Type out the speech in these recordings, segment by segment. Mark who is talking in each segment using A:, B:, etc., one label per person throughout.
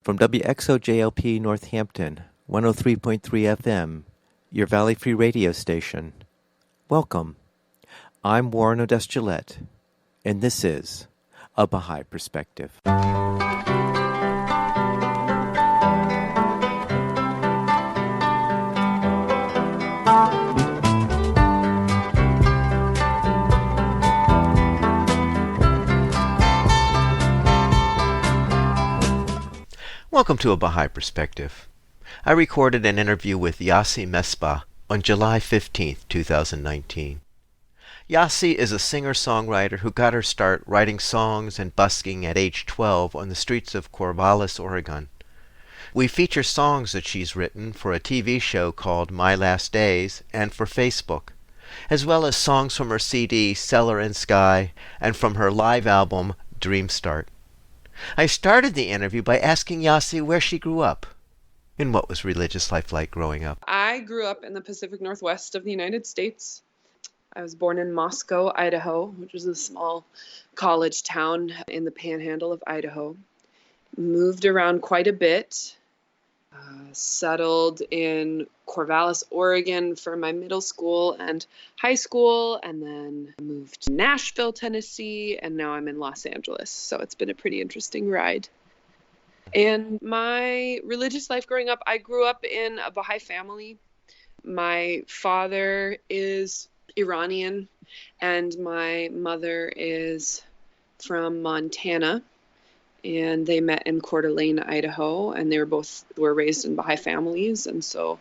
A: From WXOJLP Northampton, 103.3 FM, your Valley Free radio station. Welcome. I'm Warren Odess-Gillette, and this is A Baha'i Perspective. Welcome to A Baha'i Perspective. I recorded an interview with Yosi Mesbah on July 15th, 2019. Yosi is a singer-songwriter who got her start writing songs and busking at age 12 on the streets of Corvallis, Oregon. We feature songs that she's written for a TV show called My Last Days and for Facebook, as well as songs from her CD Cellar and Sky and from her live album Dream Start. I started the interview by asking Yosi where she grew up and what was religious life like growing up.
B: I grew up in the Pacific Northwest of the United States. I was born in Moscow, Idaho, which was a small college town in the panhandle of Idaho. Moved around quite a bit. Settled in Corvallis, Oregon for my middle school and high school, and then moved to Nashville, Tennessee, and now I'm in Los Angeles. So it's been a pretty interesting ride. And my religious life growing up, I grew up in a Baha'i family. My father is Iranian, and my mother is from Montana. And they met in Coeur d'Alene, Idaho, and they were raised in Baha'i families. And so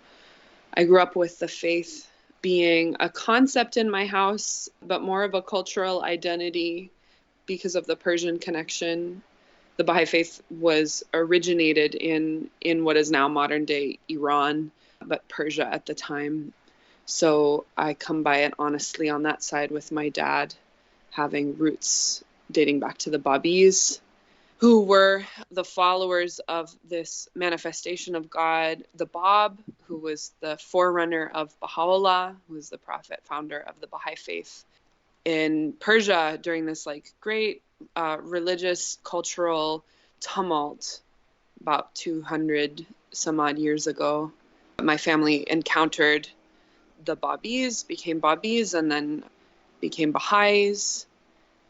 B: I grew up with the faith being a concept in my house, but more of a cultural identity because of the Persian connection. The Baha'i faith was originated in what is now modern day Iran, but Persia at the time. So I come by it honestly on that side with my dad having roots dating back to the Babis, who were the followers of this manifestation of God, the Bab, who was the forerunner of Baha'u'llah, who was the prophet founder of the Baha'i faith. In Persia, during this great religious cultural tumult about 200 some odd years ago, my family encountered the Babis, became Babis, and then became Baha'is.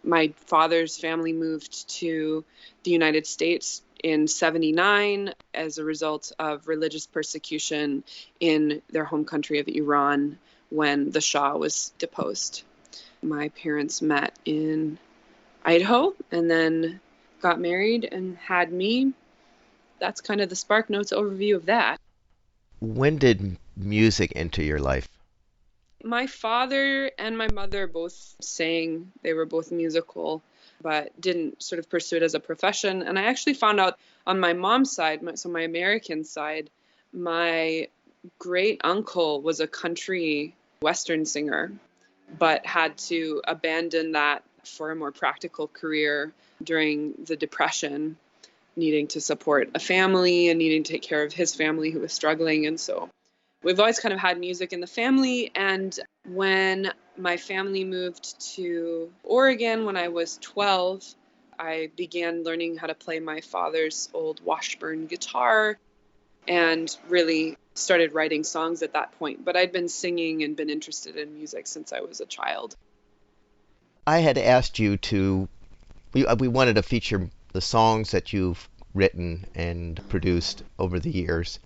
B: My father's family moved to the United States in 1979 as a result of religious persecution in their home country of Iran when the Shah was deposed. My parents met in Idaho and then got married and had me. That's kind of the Spark Notes overview of that.
A: When did music enter your life?
B: My father and my mother both sang. They were both musical, but didn't sort of pursue it as a profession. And I actually found out on my mom's side, my American side, my great uncle was a country Western singer, but had to abandon that for a more practical career during the Depression, needing to support a family and needing to take care of his family who was struggling. And so we've always kind of had music in the family. And when my family moved to Oregon when I was 12, I began learning how to play my father's old Washburn guitar and really started writing songs at that point. But I'd been singing and been interested in music since I was a child.
A: I had asked you we wanted to feature the songs that you've written and produced over the years.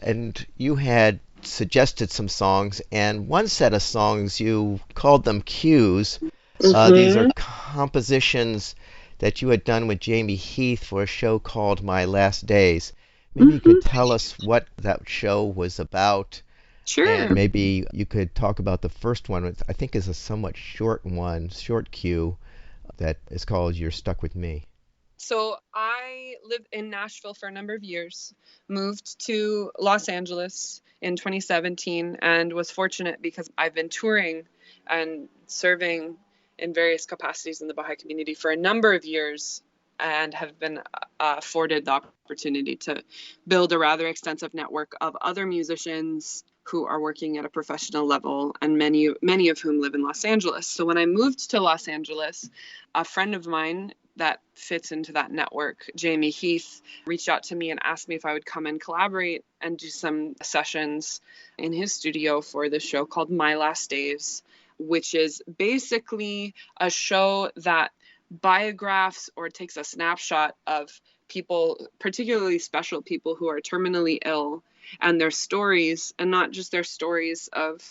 A: And you had suggested some songs, and one set of songs, you called them cues. These are compositions that you had done with Jamie Heath for a show called My Last Days. Maybe you could tell us what that show was about.
B: Sure.
A: And maybe you could talk about the first one, which I think is a somewhat short cue, that is called You're Stuck With Me.
B: So I lived in Nashville for a number of years, moved to Los Angeles in 2017, and was fortunate because I've been touring and serving in various capacities in the Baha'i community for a number of years and have been afforded the opportunity to build a rather extensive network of other musicians who are working at a professional level, and many of whom live in Los Angeles. So when I moved to Los Angeles, a friend of mine that fits into that network. Jamie Heath reached out to me and asked me if I would come and collaborate and do some sessions in his studio for this show called My Last Days, which is basically a show that biographs or takes a snapshot of people, particularly special people who are terminally ill, and their stories, and not just their stories of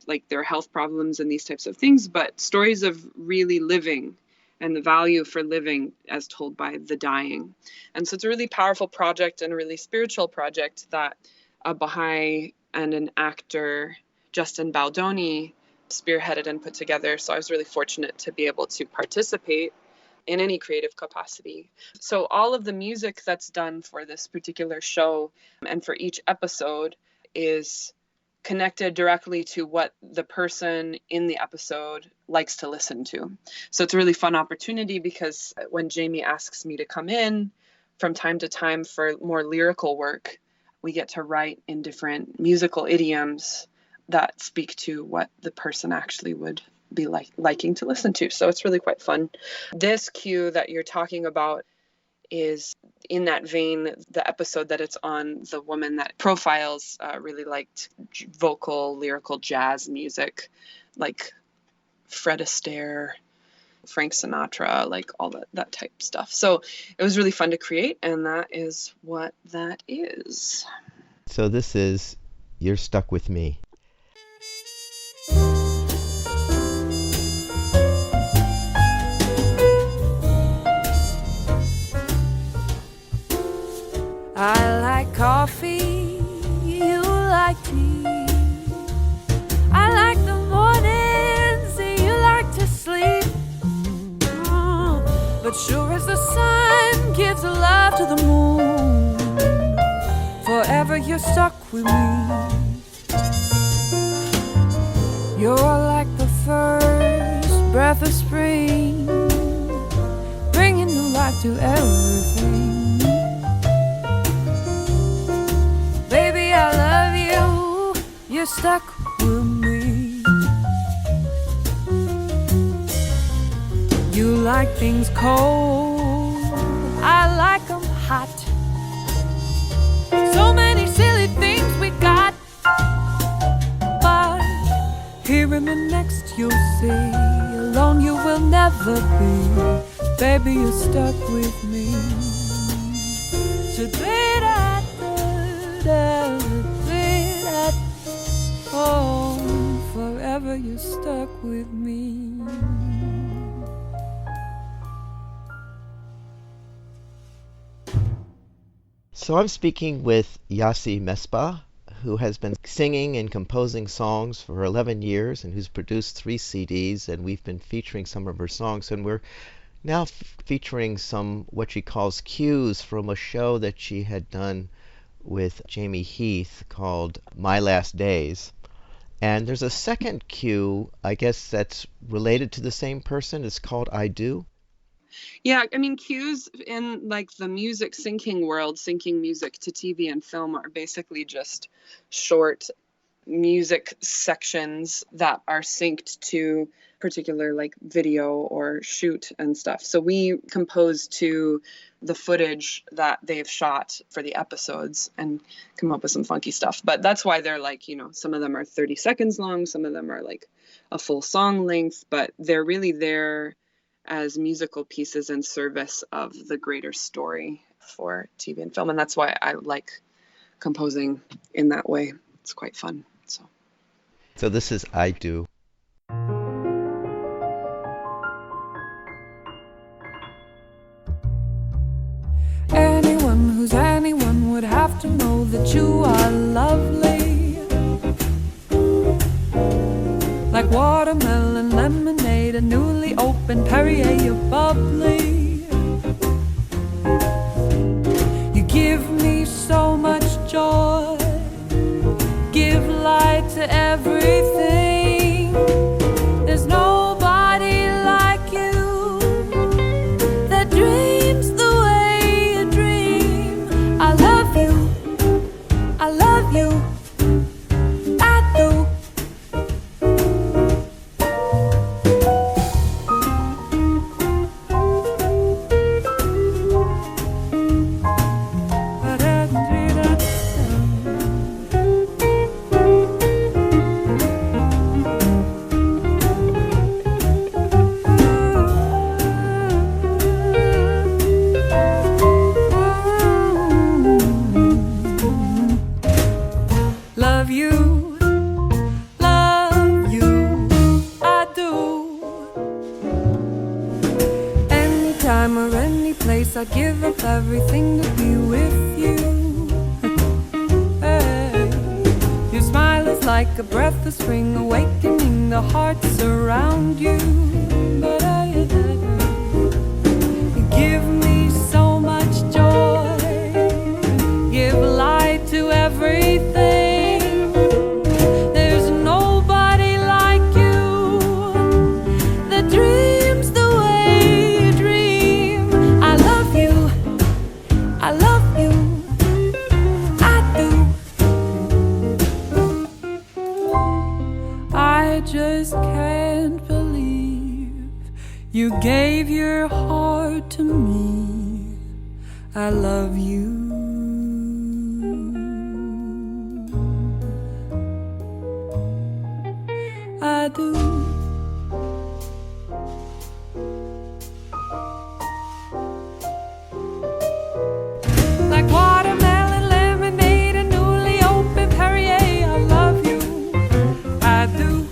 B: like their health problems and these types of things, but stories of really living and the value for living as told by the dying. And so it's a really powerful project and a really spiritual project that a Baha'i and an actor, Justin Baldoni, spearheaded and put together. So I was really fortunate to be able to participate in any creative capacity. So all of the music that's done for this particular show and for each episode is connected directly to what the person in the episode likes to listen to. So it's a really fun opportunity because when Jamie asks me to come in from time to time for more lyrical work, we get to write in different musical idioms that speak to what the person actually would be liking to listen to. So it's really quite fun. This cue that you're talking about is in that vein. The episode that it's on, the woman that profiles really liked vocal, lyrical jazz music, like Fred Astaire, Frank Sinatra, like all that type stuff. So it was really fun to create, and that is what that is.
A: So this is You're Stuck With Me.
C: I like coffee, you like tea. I like the mornings, you like to sleep. But sure as the sun gives love to the moon, forever you're stuck with me. You're like the first breath of spring, bringing new life to everything. You're stuck with me. You like things cold, I like them hot. So many silly things we got, but here in the next you'll see, alone you will never be. Baby, you're stuck with me. So oh, forever you're stuck with me.
A: So I'm speaking with Yosi Mesbah, who has been singing and composing songs for 11 years and who's produced 3 CDs, and we've been featuring some of her songs, and we're now featuring some what she calls cues from a show that she had done with Jamie Heath called My Last Days. And there's a second cue, I guess, that's related to the same person. It's called I Do.
B: Yeah, I mean, cues in like the music syncing world, syncing music to TV and film, are basically just short music sections that are synced to particular like video or shoot and stuff. So we compose to the footage that they've shot for the episodes and come up with some funky stuff. But that's why they're like, you know, some of them are 30 seconds long, some of them are like a full song length, but they're really there as musical pieces in service of the greater story for TV and film. And that's why I like composing in that way. It's quite fun.
A: So this is I Do.
C: Anyone who's anyone would have to know that you are lovely, like watermelon lemonade, a newly opened Perrier, you're bubbly. You give me so much joy, give light to everything. There's nobody like you that dreams the way you dream. I love you, I love you, I do. like a breath of spring, awakening the hearts around you. But you give me so much joy, give light to everything. There's nobody like you that dreams the way you dream. I love you, I love you, I do. I just can't believe you gave your heart to me. I love you. I do. Like watermelon, lemonade, and newly open Perrier. I love you. I do.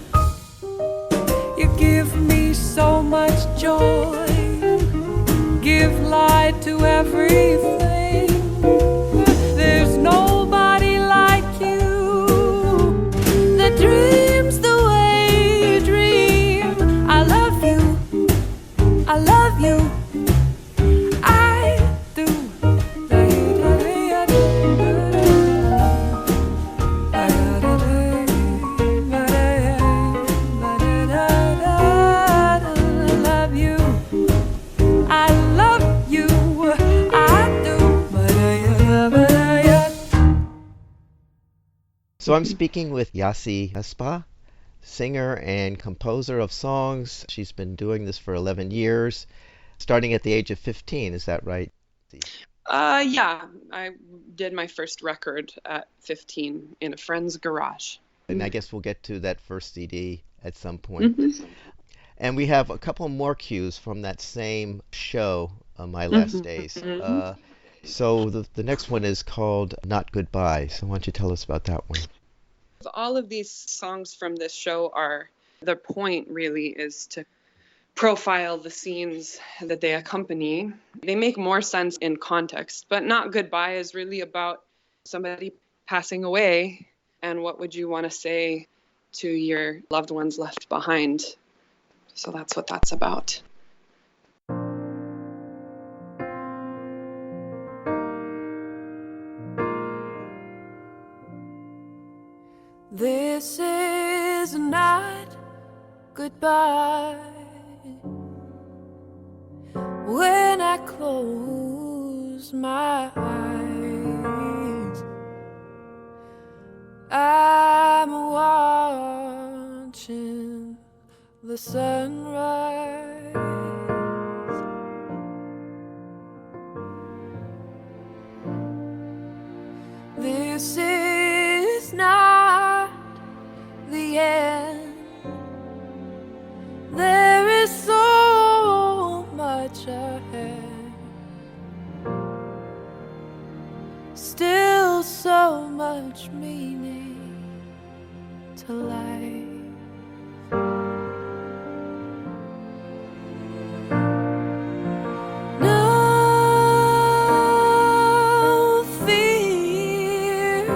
C: You give me so much joy, give light to everything. There's nobody like you that dreams the way you dream. I love you, I love you, I do. I love you, I love you, I do.
A: So I'm speaking with Yosi Mesbah, singer and composer of songs. She's been doing this for 11 years, starting at the age of 15. Is that right?
B: Yeah, I did my first record at 15 in a friend's garage.
A: And I guess we'll get to that first CD at some point. And we have a couple more cues from that same show, My Last Days. So the next one is called Not Goodbye. So why don't you tell us about that one?
B: All of these songs from this show are, the point really is to profile the scenes that they accompany. They make more sense in context, but Not Goodbye is really about somebody passing away and what would you want to say to your loved ones left behind. So that's what that's about.
C: This is not goodbye. When I close my eyes, I'm watching the sunrise. This is not the end. There is so much ahead, still so much meaning to life. No fear,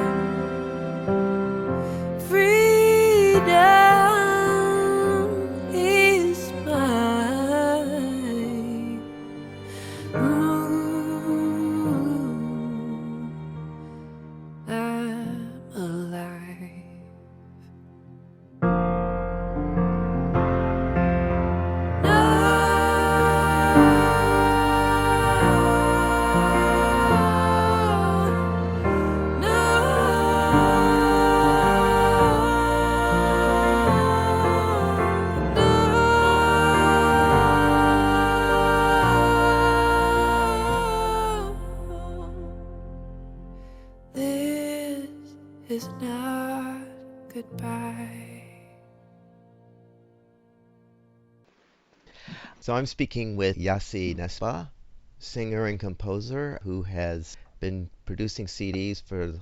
C: freedom is mine. I'm alive. This is not goodbye.
A: So I'm speaking with Yosi Mesbah, singer and composer who has been producing CDs for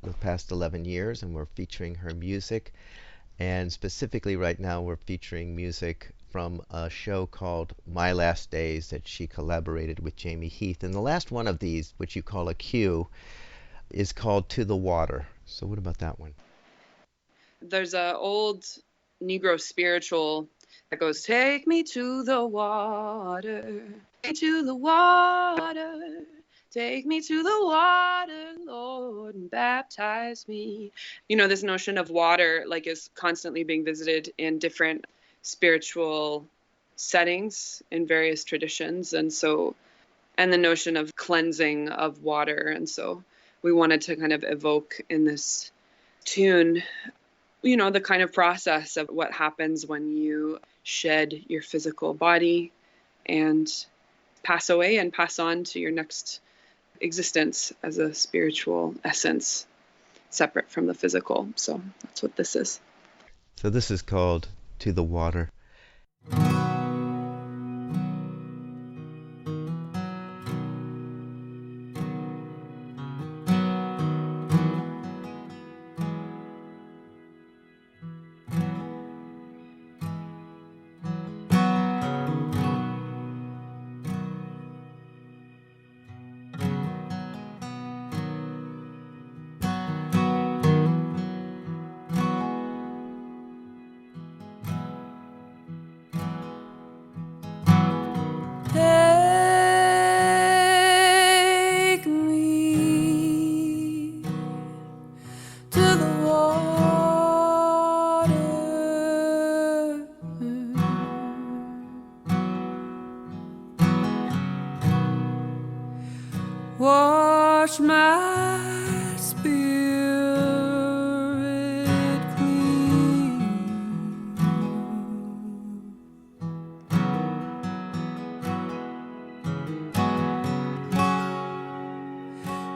A: the past 11 years, and we're featuring her music. And specifically right now we're featuring music from a show called My Last Days that she collaborated with Jamie Heath. And the last one of these, which you call a cue, is called To the Water. So what about that one?
B: There's a old Negro spiritual that goes, take me to the water, take me to the water, take me to the water, Lord, and baptize me. This notion of water is constantly being visited in different spiritual settings in various traditions. And the notion of cleansing of water. And so we wanted to kind of evoke in this tune, the kind of process of what happens when you shed your physical body and pass away and pass on to your next existence as a spiritual essence separate from the physical. So that's what this is.
A: So this is called To the Water.
C: Take me to the water. Wash my spirit clean.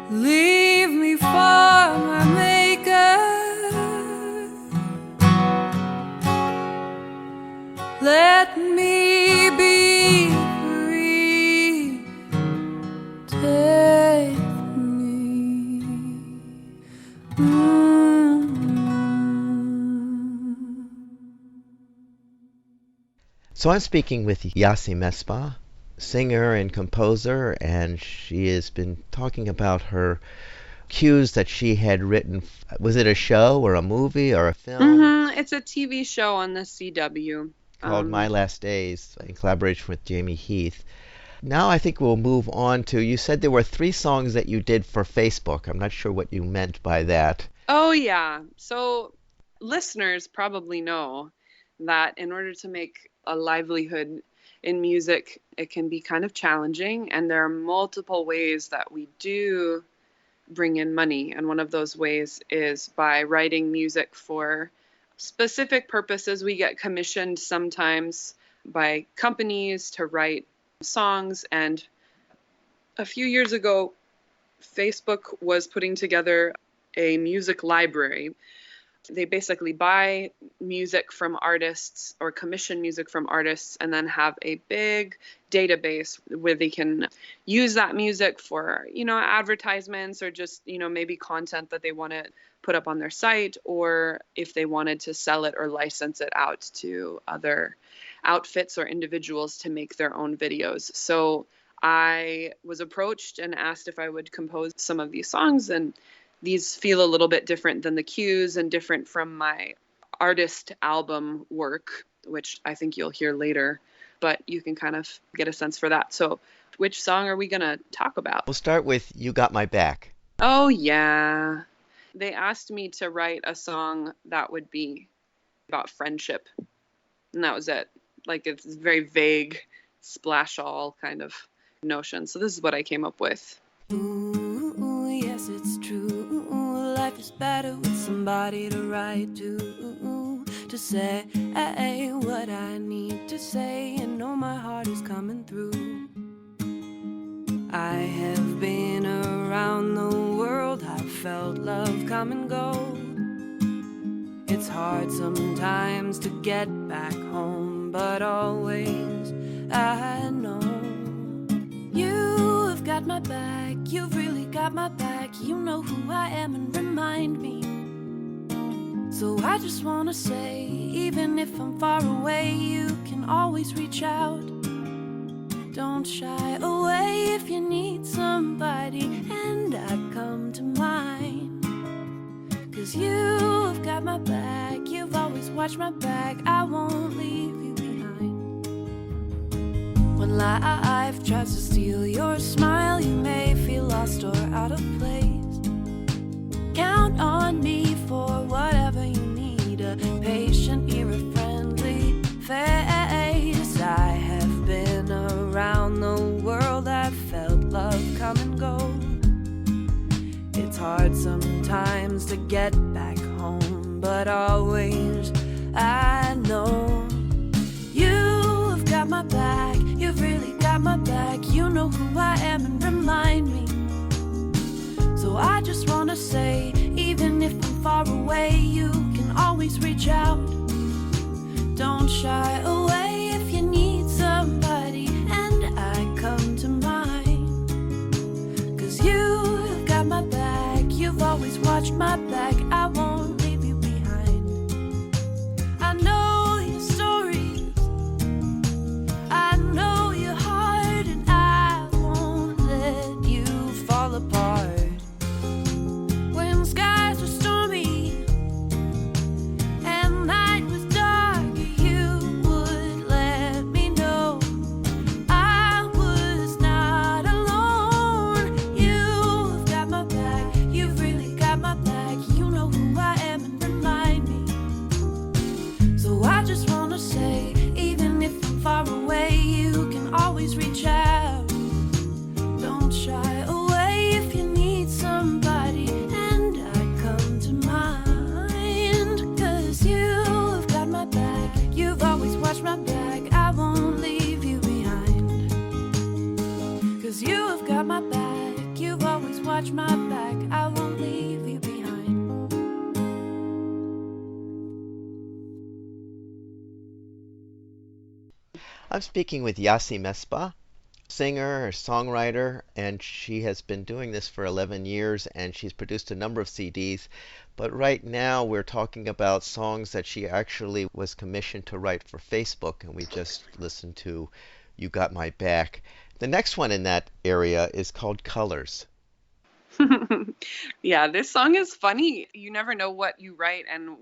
C: Leave me for my Maker. Let me be free. Take me.
A: So I'm speaking with Yosi Mesbah, singer and composer, and she has been talking about her cues that she had written. Was it a show or a movie or a film?
B: It's a TV show on the CW.
A: Called My Last Days, in collaboration with Jamie Heath. Now I think we'll move on to, you said there were 3 songs that you did for Facebook. I'm not sure what you meant by that.
B: Oh, yeah. So listeners probably know that in order to make a livelihood in music, it can be kind of challenging. And there are multiple ways that we do bring in money. And one of those ways is by writing music for specific purposes. We get commissioned sometimes by companies to write songs. And a few years ago, Facebook was putting together a music library. They basically buy music from artists or commission music from artists and then have a big database where they can use that music for, advertisements or just, maybe content that they want to put up on their site, or if they wanted to sell it or license it out to other outfits or individuals to make their own videos. So I was approached and asked if I would compose some of these songs, and these feel a little bit different than the cues and different from my artist album work, which I think you'll hear later, but you can kind of get a sense for that. So which song are we going to talk about?
A: We'll start with You Got My Back.
B: Oh, yeah. They asked me to write a song that would be about friendship, and that was it. It's very vague, splash all kind of notion. So this is what I came up with.
C: Ooh, yes, it's true. Life is better with somebody to write to say what I need to say, and know my heart is coming through. I have been around the world, I've felt love come and go. It's hard sometimes to get back home, but always I know you have got my back, you've really got my back. You know who I am and remind me. So I just wanna say, even if I'm far away, you can always reach out. Don't shy away if you need somebody, and I come to mind. 'Cause you've got my back, watch my back, I won't leave you behind. When life tries to steal your smile, you may feel lost or out of place. Count on me for whatever you need, a patient ear, a friendly face. I have been around the world, I've felt love come and go. It's hard sometimes to get back home, but always I know you've got my back, you've really got my back. You know who I am and remind me. So I just wanna say, even if I'm far away, you can always reach out. Don't shy away if you need somebody, and I come to mind. 'Cause you've got my back, you've always watched my back. I won't leave you behind. I know your stories, I know your heart, and I won't let you fall apart. When skies were stormy and night was dark, you would let me know I was not alone. You've got my back, you've really got my back. You know who I am and remind me. So I just wanna say, even if I'm far away, you can always reach out. Don't shy away if you need somebody, and I come to mind. 'Cause you've got my back, you've always watched my back. I won't leave you behind. 'Cause you've got my back, you've always watched my back. I won't leave you behind.
A: I'm speaking with Yosi Mesbah, singer, songwriter, and she has been doing this for 11 years, and she's produced a number of CDs. But right now we're talking about songs that she actually was commissioned to write for Facebook, and we just listened to You Got My Back. The next one in that area is called Colors.
B: Yeah, this song is funny. You never know what you write and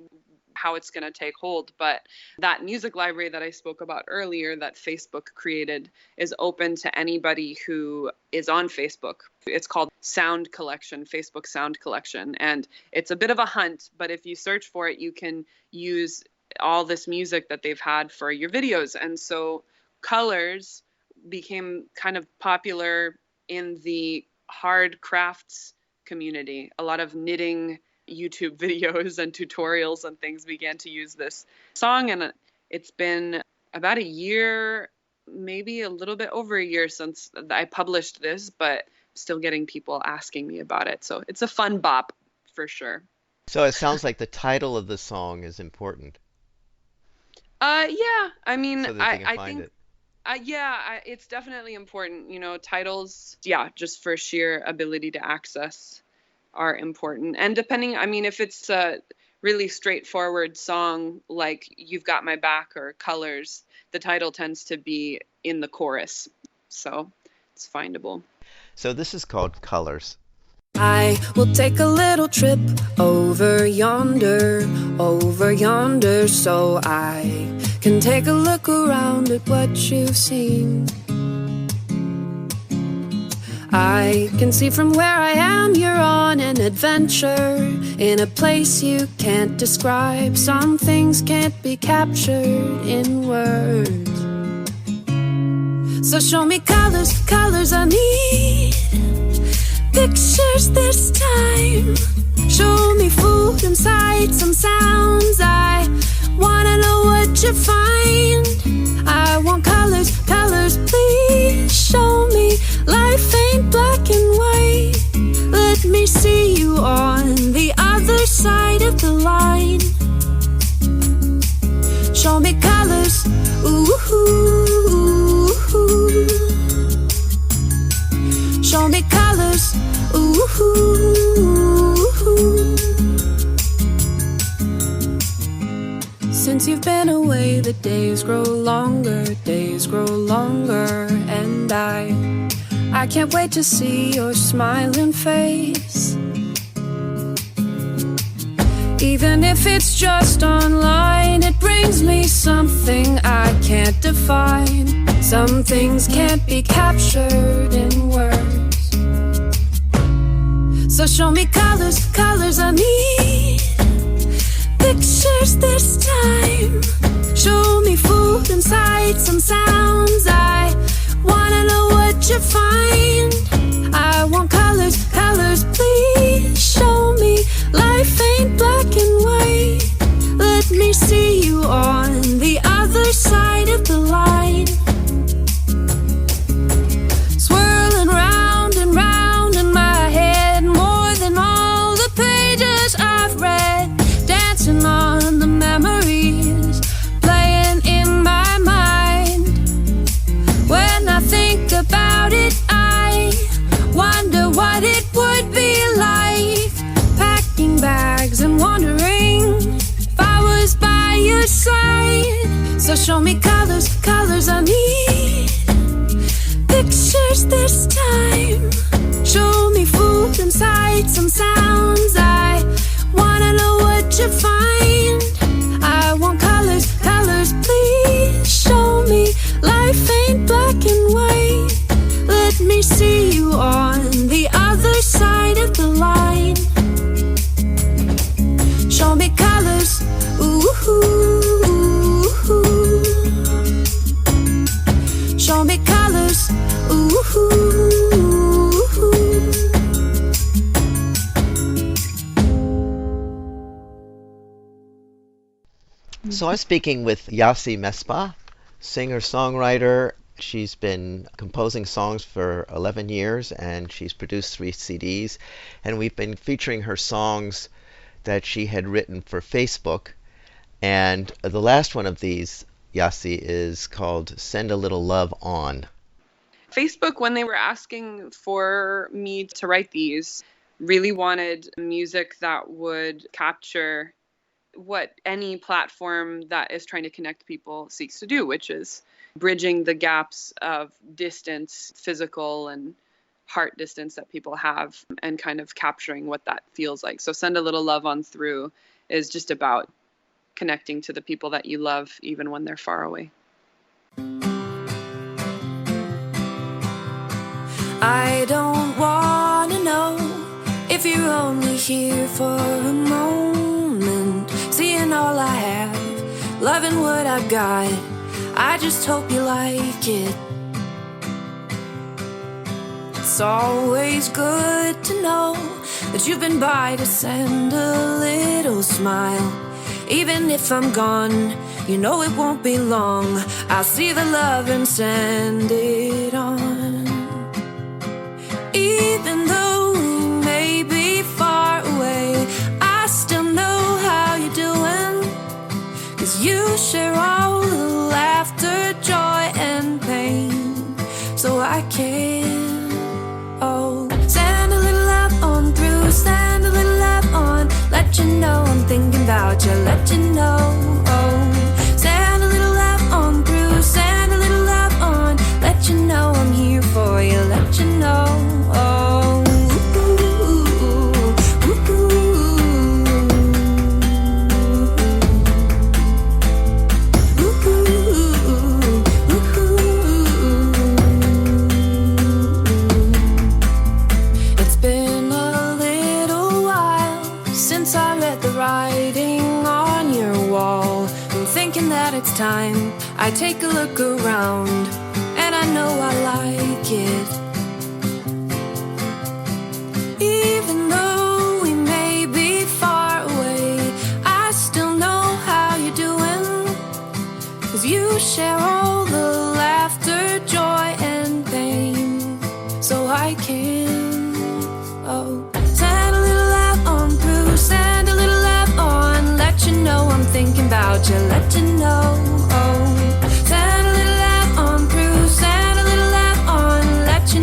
B: how it's going to take hold. But that music library that I spoke about earlier that Facebook created is open to anybody who is on Facebook. It's called Sound Collection, Facebook Sound Collection. And it's a bit of a hunt, but if you search for it, you can use all this music that they've had for your videos. And so Colors became kind of popular in the hard crafts community. A lot of knitting YouTube videos and tutorials and things began to use this song, and it's been about a year, maybe a little bit over a year since I published this, but still getting people asking me about it. So it's a fun bop for sure.
A: So it sounds like the title of the song is important.
B: Yeah, I mean,
A: So that they can find
B: think
A: it.
B: it's definitely important. You know, titles, just for sheer ability to access are important. And depending, I mean, if it's a really straightforward song like You've Got My Back or Colors, the title tends to be in the chorus. So it's findable.
A: So this is called Colors.
C: I will take a little trip over yonder, so I can take a look around at what you've seen. I can see from where I am you're on an adventure in a place you can't describe. Some things can't be captured in words. So show me colors, colors I need. Pictures this time. Show me food and sights and sounds. I wanna know what you find. I want colors, colors, please show me. Life ain't black and white. Let me see you on the other side of the line. Show me colors, ooh. Show me colors, ooh. Since you've been away, the days grow longer, and I can't wait to see your smiling face. Even if it's just online, it brings me something I can't define. Some things can't be captured in words. So show me colors, colors I need. Pictures this time. Show me food and sights and sounds. I wanna know what you find. I want colors, colors, please show me. Life ain't black and white. Let me see you on the other side of the line. Swirling round and round in my head, more than all the pages I've read. Dancing on the memories, playing in my mind. When I think about it, I wonder what it would be like. Packing bags and wondering if I was by your side. So show me colors, colors I need. Pictures this time. Show me food and sights and sounds. I wanna know what you find. I want colors, colors, please show me. Life ain't black and white. Let me see you on the other side of the line. Show me colors, ooh, ooh, ooh. Show me colors, ooh, ooh, ooh.
A: So I'm speaking with Yosi Mesbah, singer-songwriter. She's been composing songs for 11 years, and she's produced 3 CDs. And we've been featuring her songs that she had written for Facebook. And the last one of these, Yosi, is called Send a Little Love On.
B: Facebook, when they were asking for me to write these, really wanted music that would capture what any platform that is trying to connect people seeks to do, which is bridging the gaps of distance, physical and heart distance that people have, and kind of capturing what that feels like. So Send a Little Love On Through is just about connecting to the people that you love, even when they're far away.
C: I don't wanna know if you're only here for a moment, seeing all I have, loving what I've got. I just hope you like it. It's always good to know that you've been by to send a little smile. Even if I'm gone, you know it won't be long. I'll see the love and send it on. Even though we may be far away, I still know how you're doing. 'Cause you share all the laughter, joy and pain. So I can, oh, send a little love on through, send a little love on. Let you know I'm thinking about you, let you know, oh. Send a little love on through, send a little love on. Let you know I'm here for you, let you know, oh. It's been a little while since I read the writing on your wall. I'm thinking that it's time I take a look around, and I know I like it. Even though we may be far away, I still know how you're doing. 'Cause you share all the laughter, joy and pain. So I can, oh, send a little love on through, send a little love on. Let you know I'm thinking about you, let you know, oh. Send a little love on through, send a little love on. Let you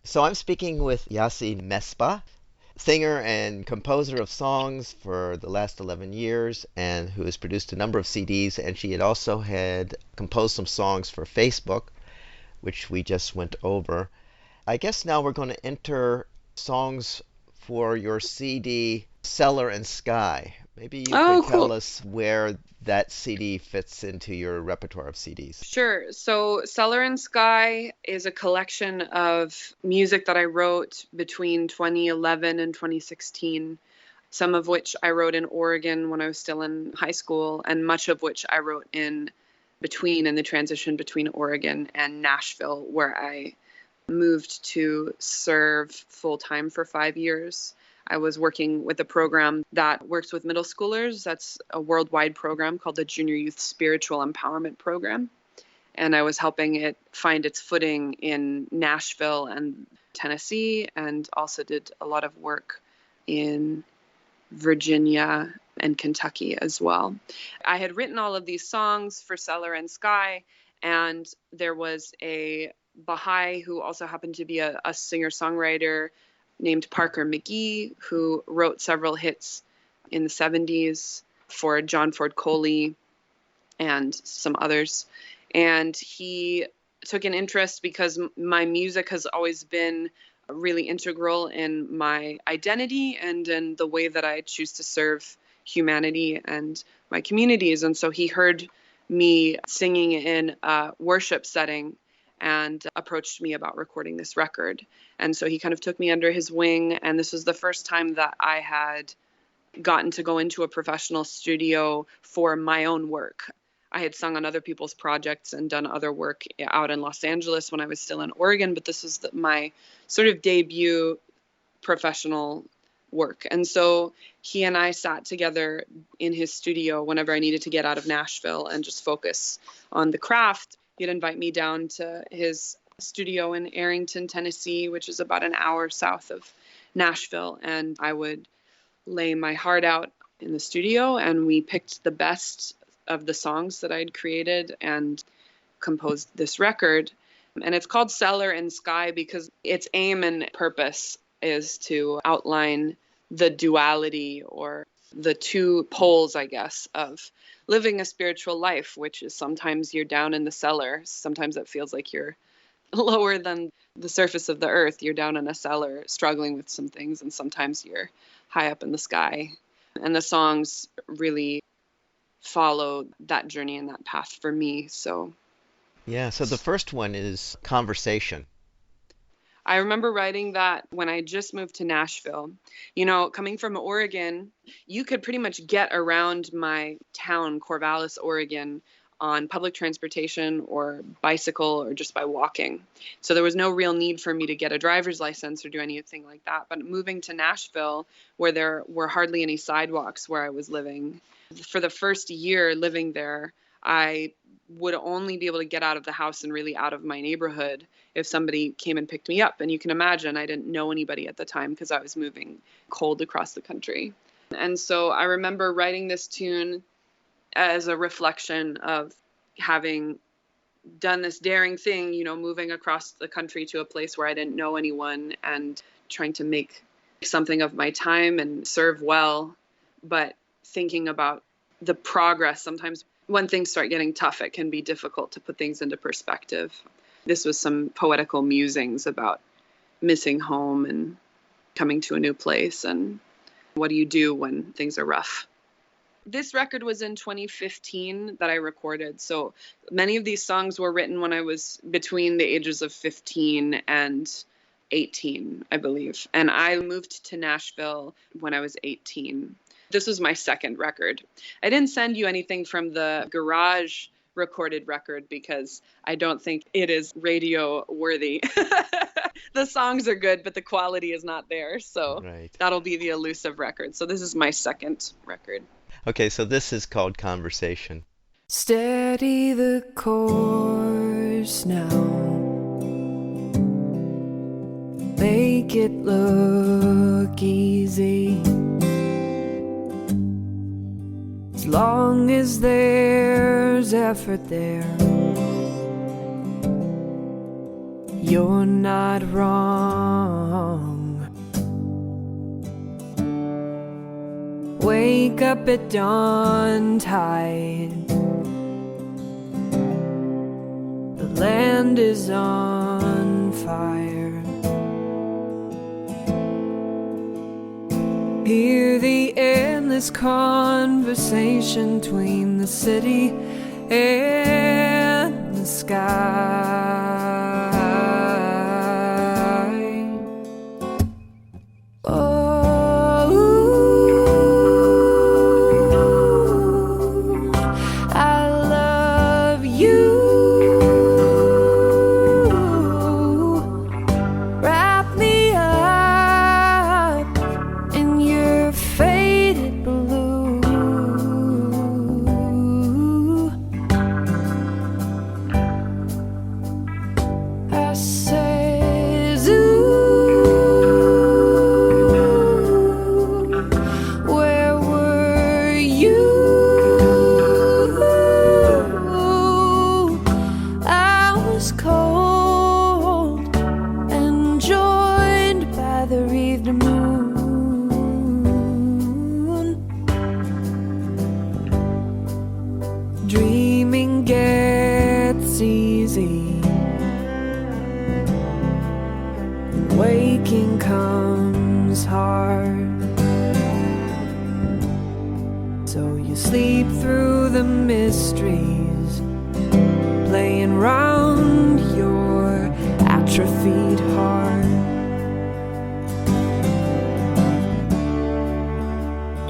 A: So I'm speaking with Yosi Mesbah, singer and composer of songs for the last 11 years, and who has produced a number of CDs. And she had composed some songs for Facebook, which we just went over. I guess now we're going to enter songs for your CD, Cellar and Sky. Maybe you could tell
B: Cool.
A: us where that CD fits into your repertoire of CDs.
B: Sure. So, Cellar and Sky is a collection of music that I wrote between 2011 and 2016, some of which I wrote in Oregon when I was still in high school, and much of which I wrote in the transition between Oregon and Nashville, where I moved to serve full time for 5 years. I was working with a program that works with middle schoolers. That's a worldwide program called the Junior Youth Spiritual Empowerment Program. And I was helping it find its footing in Nashville and Tennessee, and also did a lot of work in Virginia and Kentucky as well. I had written all of these songs for Cellar and Sky, and there was a Baha'i who also happened to be a singer-songwriter named Parker McGee, who wrote several hits in the 70s for John Ford Coley and some others. And he took an interest because my music has always been really integral in my identity and in the way that I choose to serve humanity and my communities. And so he heard me singing in a worship setting and approached me about recording this record. And so he kind of took me under his wing. And this was the first time that I had gotten to go into a professional studio for my own work. I had sung on other people's projects and done other work out in Los Angeles when I was still in Oregon, but this was my sort of debut professional work. And so he and I sat together in his studio whenever I needed to get out of Nashville and just focus on the craft. He'd invite me down to his studio in Arrington, Tennessee, which is about an hour south of Nashville, and I would lay my heart out in the studio, and we picked the best of the songs that I'd created and composed this record. And it's called Cellar and Sky because its aim and purpose is to outline the duality, or the two poles, I guess, of living a spiritual life, which is sometimes you're down in the cellar. Sometimes it feels like you're lower than the surface of the earth. You're down in a cellar struggling with some things, and sometimes you're high up in the sky. And the songs really follow that journey and that path for me. So
A: The first one is Conversation.
B: I remember writing that when I just moved to Nashville. You know, coming from Oregon, you could pretty much get around my town, Corvallis, Oregon, on public transportation or bicycle or just by walking. So there was no real need for me to get a driver's license or do anything like that. But moving to Nashville, where there were hardly any sidewalks where I was living, for the first year living there, I would only be able to get out of the house and really out of my neighborhood if somebody came and picked me up. And you can imagine I didn't know anybody at the time because I was moving cold across the country. And so I remember writing this tune as a reflection of having done this daring thing, you know, moving across the country to a place where I didn't know anyone and trying to make something of my time and serve well, but thinking about the progress. Sometimes when things start getting tough, it can be difficult to put things into perspective. This was some poetical musings about missing home and coming to a new place, and what do you do when things are rough. This record was in 2015 that I recorded. So many of these songs were written when I was between the ages of 15 and 18, I believe. And I moved to Nashville when I was 18. This was my second record. I didn't send you anything from the garage recorded record because I don't think it is radio worthy. The songs are good, but the quality is not there. So
A: Right.
B: That'll be the elusive record. So this is my second record.
A: Okay, so this is called Conversation.
C: Steady the course now. Make it look easy. As long as there's effort there, you're not wrong. Wake up at dawn tide. The land is on fire. Hear the endless conversation between the city and the sky. Oh, I love you. Wrap me up in your faded blue. I say, zoo, where were you? I was cold and joined by the wreathed moon. Dreaming gets easy, waking comes hard. So you sleep through the mysteries, playing round your atrophied heart.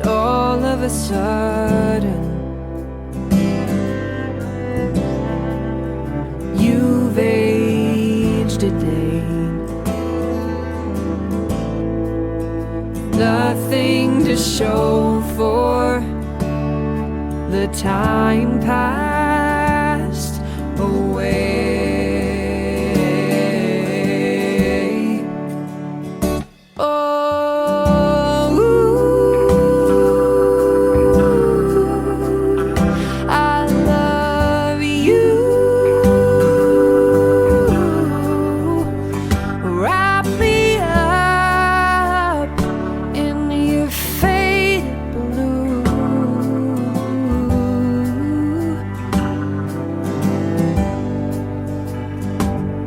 C: All of a sudden, you've aged a day. Nothing to show for the time passed away. Oh, I love you. Wrap me up in your faded blue.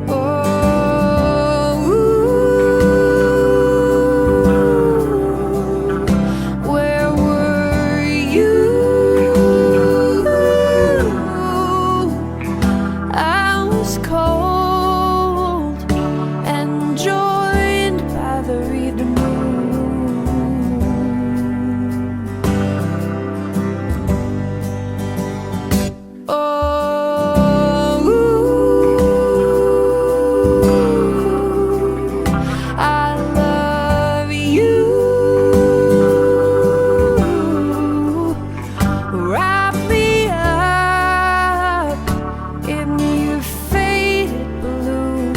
C: Oh, where were you? I was cold and joined by the wreathed moon. Oh, I love you. Wrap me up in your faded blue.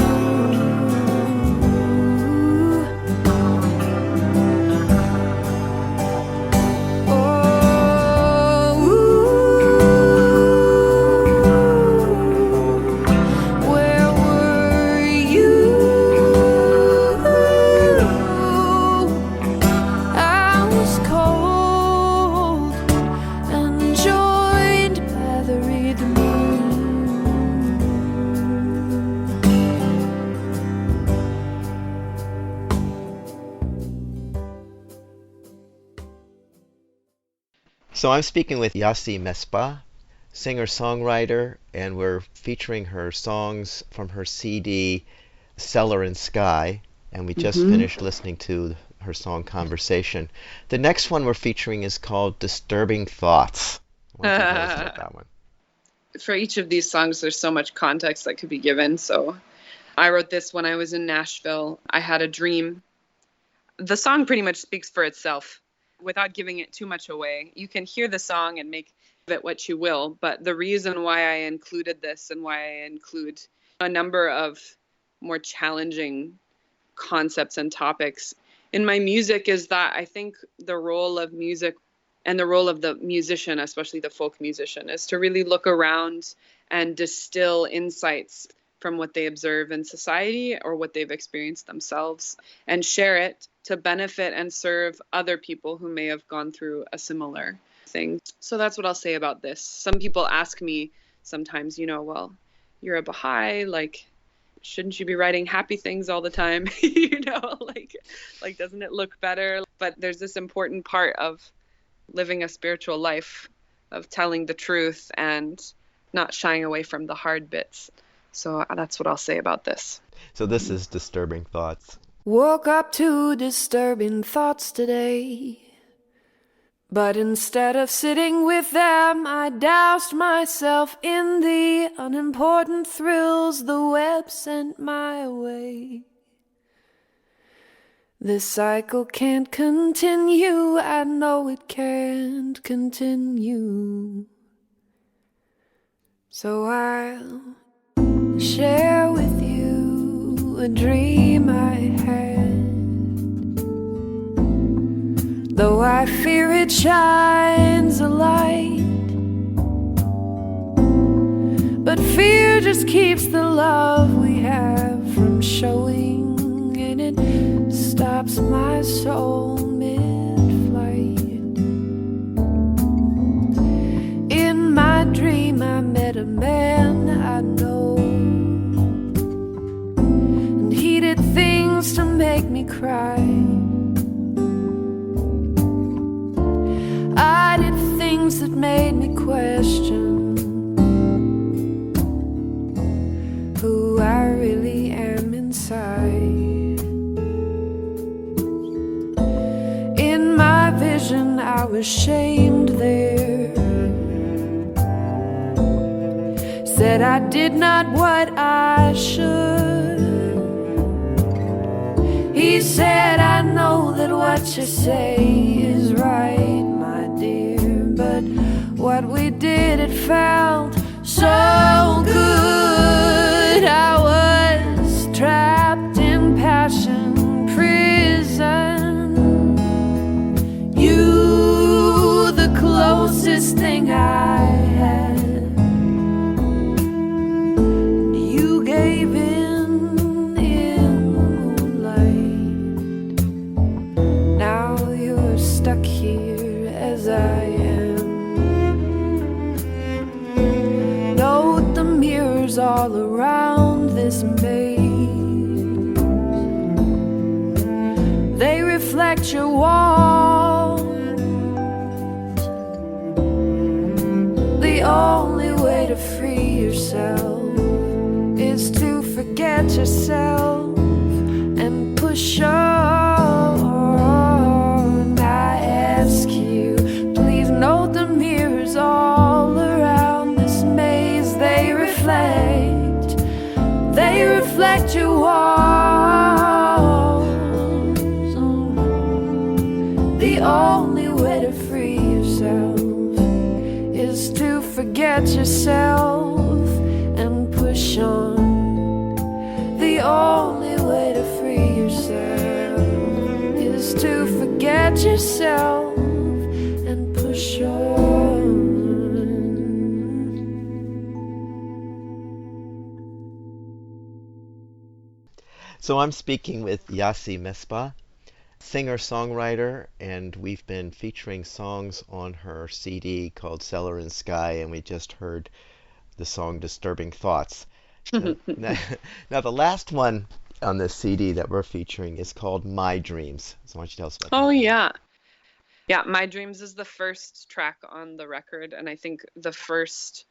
C: Oh, where were you? I was cold and joined by the wreathed moon.
A: So I'm speaking with Yosi Mesbah, singer-songwriter, and we're featuring her songs from her CD, Cellar and Sky, and we just finished listening to her song Conversation. The next one we're featuring is called Disturbing Thoughts. Why don't you tell us about that one?
B: For each of these songs, there's so much context that could be given. So I wrote this when I was in Nashville. I had a dream. The song pretty much speaks for itself without giving it too much away. You can hear the song and make of it what you will, but the reason why I included this and why I include a number of more challenging concepts and topics in my music is that I think the role of music and the role of the musician, especially the folk musician, is to really look around and distill insights from what they observe in society or what they've experienced themselves, and share it to benefit and serve other people who may have gone through a similar thing. So that's what I'll say about this. Some people ask me sometimes, well, you're a Baha'i, like, shouldn't you be writing happy things all the time? Like, doesn't it look better? But there's this important part of living a spiritual life, of telling the truth and not shying away from the hard bits. So that's what I'll say about this.
A: So this is Disturbing Thoughts.
C: Woke up to disturbing thoughts today, but instead of sitting with them, I doused myself in the unimportant thrills the web sent my way. This cycle can't continue, I know it can't continue. So I'll share with you a dream I had. Though I fear it shines a light, but fear just keeps the love we have from showing, and it stops my soul mid-flight. In my dream I met a man I know, and he did things to make me cry. I did things that made me question who I really am inside. In my vision I was shamed there, said I did not what I should. He said, I know that what you say is right, my dear, but what we did, it felt so good. I was trapped in passion prison. You, the closest thing I had. You gave in the moonlight. Now you're stuck here as I am. Note the mirrors all around this maze. They reflect your walls. The only way to free yourself is to forget yourself and push on. I ask you, please note the mirrors all around this maze. They reflect your walls. The only way to free yourself is to forget yourself and push on. The only way to free yourself is to forget yourself and push on.
A: So I'm speaking with Yosi Mesbah, singer-songwriter, and we've been featuring songs on her CD called Cellar and Sky, and we just heard the song Disturbing Thoughts. Now, the last one on this CD that we're featuring is called My Dreams. So why don't you tell us about that?
B: Oh, yeah. Yeah, My Dreams is the first track on the record, and I think it's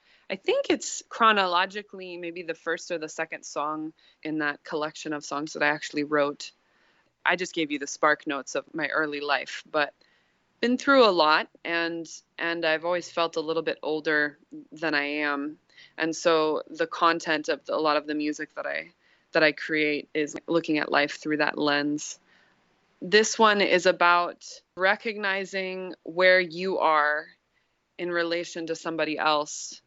B: chronologically maybe the first or the second song in that collection of songs that I actually wrote. I just gave you the spark notes of my early life, but been through a lot, and I've always felt a little bit older than I am. And so the content of a lot of the music that I create is looking at life through that lens. This one is about recognizing where you are in relation to somebody else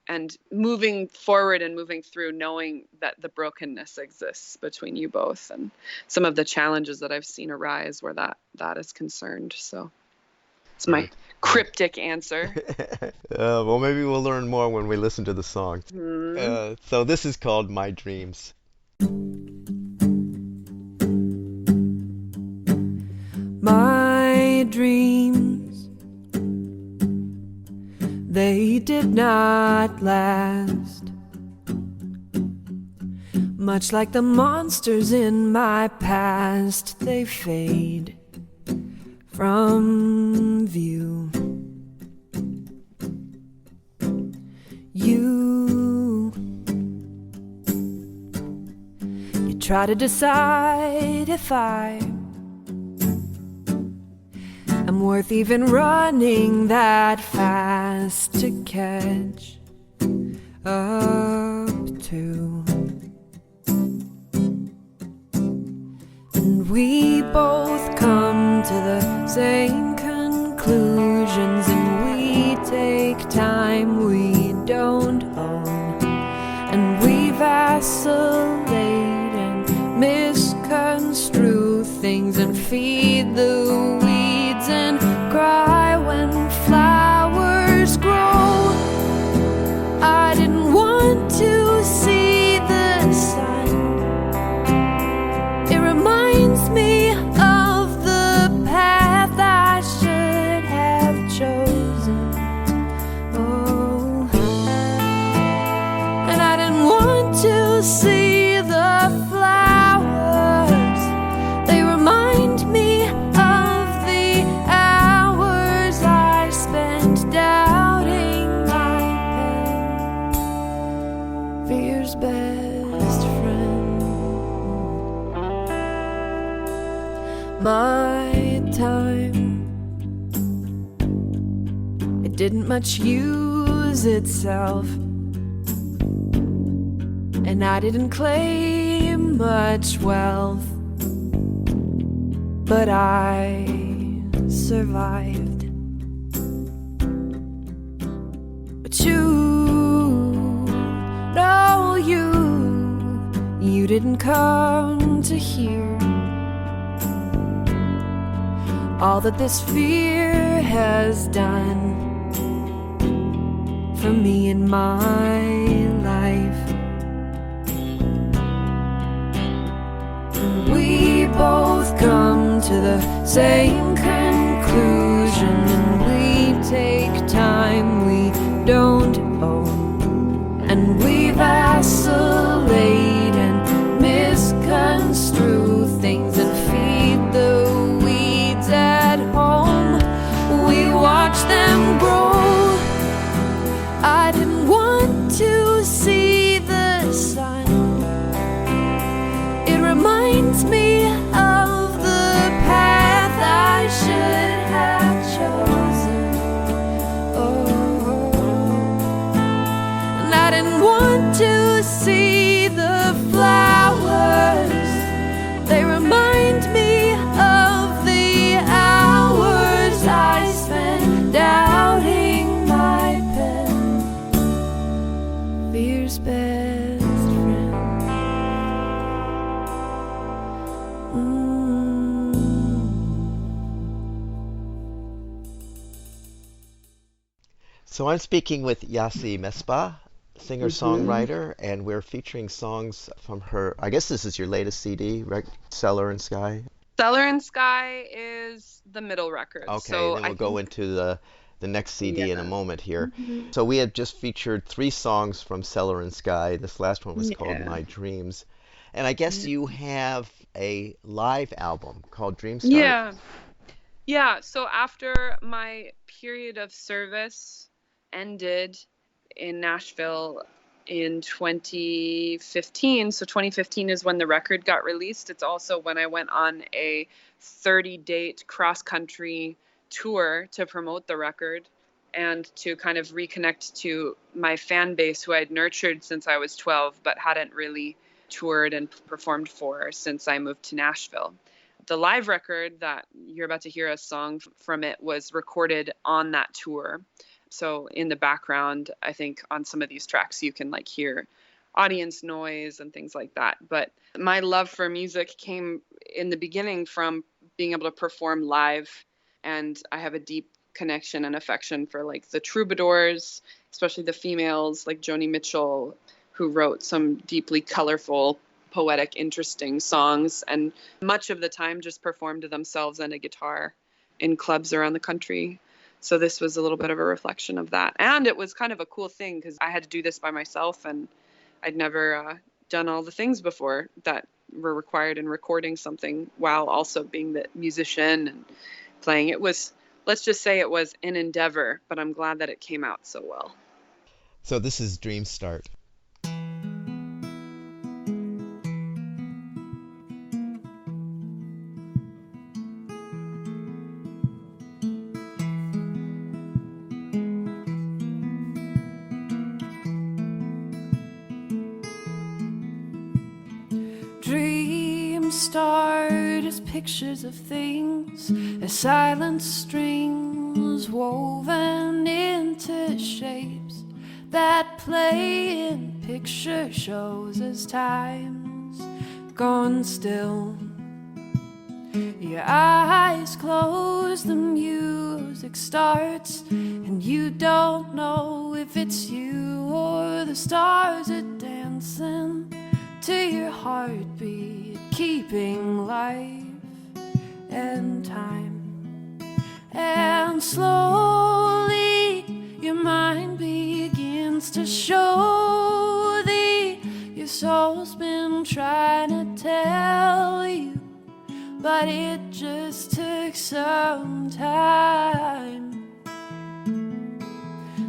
B: and moving forward and moving through, knowing that the brokenness exists between you both and some of the challenges that I've seen arise where that is concerned. So It's my cryptic answer.
A: Well, maybe we'll learn more when we listen to the song. So this is called My Dreams.
C: My dreams, they did not last. Much like the monsters in my past, they fade from view. You try to decide if I'm worth even running that fast to catch up to. And we both come to the same conclusions, and we take time we don't own, and we vacillate and misconstrue things and feed the weeds and cry when flowers grow. I didn't want to see the sun. It reminds me of the path I should have chosen. Oh, and I didn't want to see the flowers. They remind me of the hours I spent doubting my pen, fear's best friend. My time, it didn't much use itself, and I didn't claim much wealth, but I survived. But no, you didn't come to hear all that this fear has done for me in my life. We both come to the same conclusion, and we take time we don't own, and we vacillate and misconstrue things and feed the weeds at home. We watch them grow. I didn't want to see the sun. It reminds me of the path I should have chosen. Oh, and I didn't want to see the flowers. They remind me of the hours I spent doubting my pen, fear's best friend.
A: So I'm speaking with Yosi Mesbah, singer-songwriter, and we're featuring songs from her, I guess this is your latest CD, right? Cellar and Sky?
B: Cellar and Sky is the middle record.
A: Okay,
B: So
A: then we'll go into the next CD in a
B: Yeah.
A: moment here. So we had just featured 3 songs from Cellar and Sky. This last one was called
B: Yeah.
A: My Dreams. And I guess you have a live album called Dream Start?
B: Yeah. Yeah. So after my period of service ended in Nashville in 2015, so 2015 is when the record got released. It's also when I went on a 30-date cross-country tour to promote the record and to kind of reconnect to my fan base who I'd nurtured since I was 12 but hadn't really toured and performed for since I moved to Nashville. The live record that you're about to hear a song from it was recorded on that tour. So in the background, I think on some of these tracks, you can like hear audience noise and things like that. But my love for music came in the beginning from being able to perform live. And I have a deep connection and affection for like the troubadours, especially the females like Joni Mitchell, who wrote some deeply colorful, poetic, interesting songs, and much of the time just performed to themselves and a guitar in clubs around the country. So this was a little bit of a reflection of that. And it was kind of a cool thing because I had to do this by myself, and I'd never done all the things before that were required in recording something while also being the musician and playing. It was, let's just say it was an endeavor, but I'm glad that it came out so well.
A: So this is Dream Start.
C: Dreams start as pictures of things, as silent strings woven into shapes that play in picture shows as time's gone still. Your eyes close, the music starts, and you don't know if it's you or the stars are dancing to your heartbeat, keeping life and time. And slowly your mind begins to show thee your soul's been trying to tell you, but it just took some time.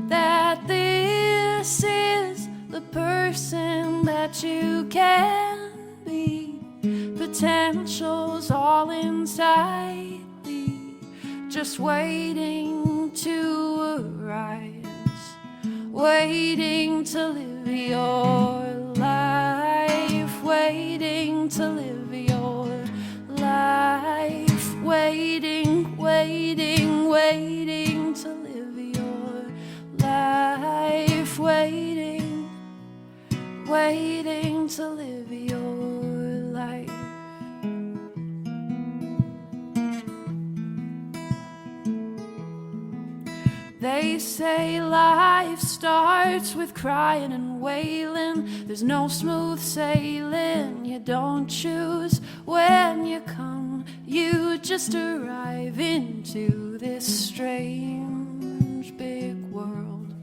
C: That this is the person that you can be, potential's all inside thee, just waiting to arise, waiting to live your life, waiting to live your life, waiting, waiting, waiting to live your life, waiting, waiting to live your life. They say life starts with crying and wailing. There's no smooth sailing. You don't choose when you come, you just arrive into this strange big world.